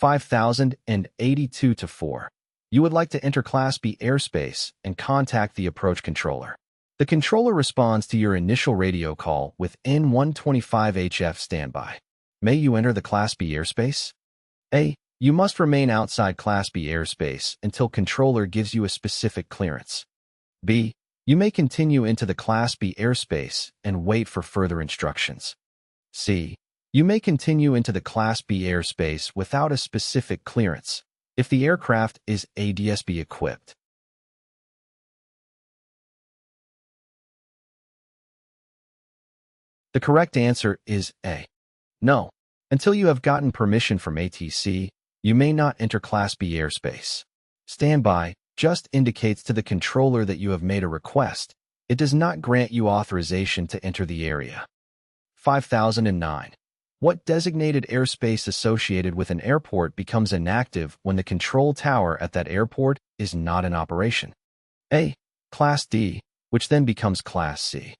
Q5082-4. You would like to enter Class B airspace and contact the approach controller. The controller responds to your initial radio call with N125HF standby. May you enter the Class B airspace? A. You must remain outside Class B airspace until controller gives you a specific clearance. B. You may continue into the Class B airspace and wait for further instructions. C. You may continue into the Class B airspace without a specific clearance if the aircraft is ADS-B equipped. The correct answer is A. No. Until you have gotten permission from ATC, you may not enter Class B airspace. Standby just indicates to the controller that you have made a request. It does not grant you authorization to enter the area. 5009. What designated airspace associated with an airport becomes inactive when the control tower at that airport is not in operation? A. Class D, which then becomes Class C.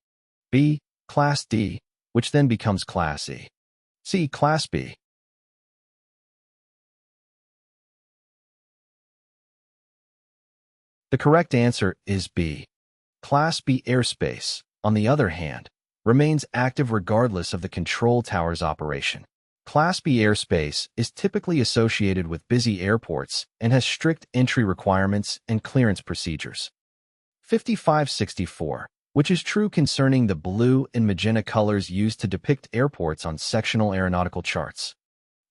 B. Class D, which then becomes Class E. C. Class B. The correct answer is B. Class B airspace, on the other hand, remains active regardless of the control tower's operation. Class B airspace is typically associated with busy airports and has strict entry requirements and clearance procedures. 5564, which is true concerning the blue and magenta colors used to depict airports on sectional aeronautical charts.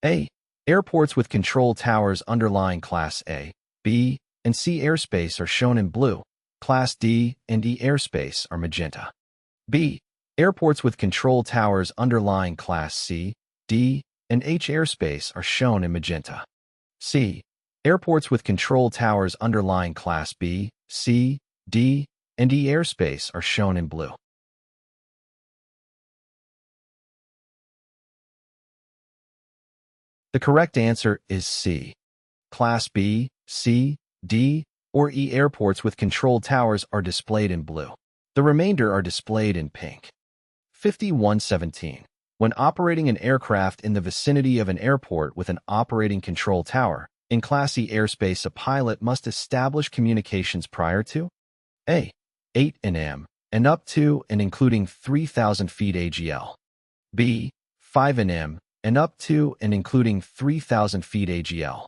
A. Airports with control towers underlying Class A, B, and C airspace are shown in blue. Class D and E airspace are magenta. B. Airports with control towers underlying Class C, D, and H airspace are shown in magenta. C. Airports with control towers underlying Class B, C, D, and E airspace are shown in blue. The correct answer is C. Class B, C, D, or E airports with control towers are displayed in blue. The remainder are displayed in pink. 5117. When operating an aircraft in the vicinity of an airport with an operating control tower, in Class E airspace, a pilot must establish communications prior to A. 8 nm and up to and including 3,000 feet AGL. B. 5 nm and up to and including 3,000 feet AGL.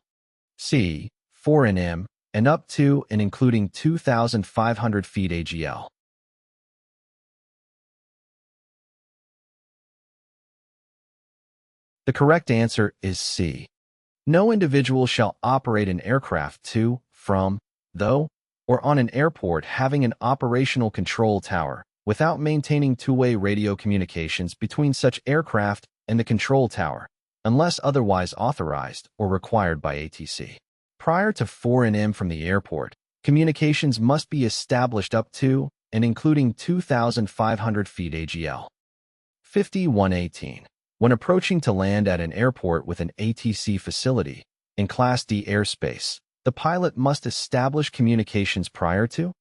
C. 4 nm and up to and including 2,500 feet AGL. The correct answer is C. No individual shall operate an aircraft to, from, though, or on an airport having an operational control tower without maintaining two-way radio communications between such aircraft and the control tower, unless otherwise authorized or required by ATC. Prior to 4 nm from the airport, communications must be established up to and including 2,500 feet AGL. 5118. When approaching to land at an airport with an ATC facility in Class D airspace, the pilot must establish communications prior to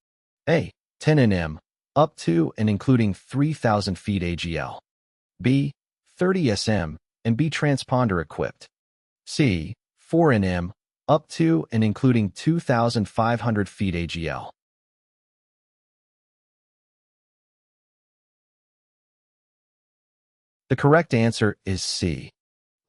A. 10 nm, up to and including 3,000 feet AGL. B. 30 sm, and be transponder equipped. C. 4 nm, up to and including 2,500 feet AGL. The correct answer is C.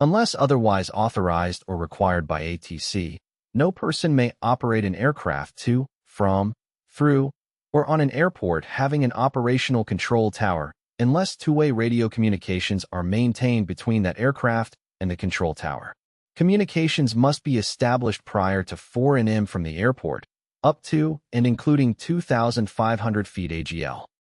Unless otherwise authorized or required by ATC, no person may operate an aircraft to, from, through, or on an airport having an operational control tower unless two-way radio communications are maintained between that aircraft and the control tower. Communications must be established prior to 4 nm from the airport, up to and including 2,500 feet AGL.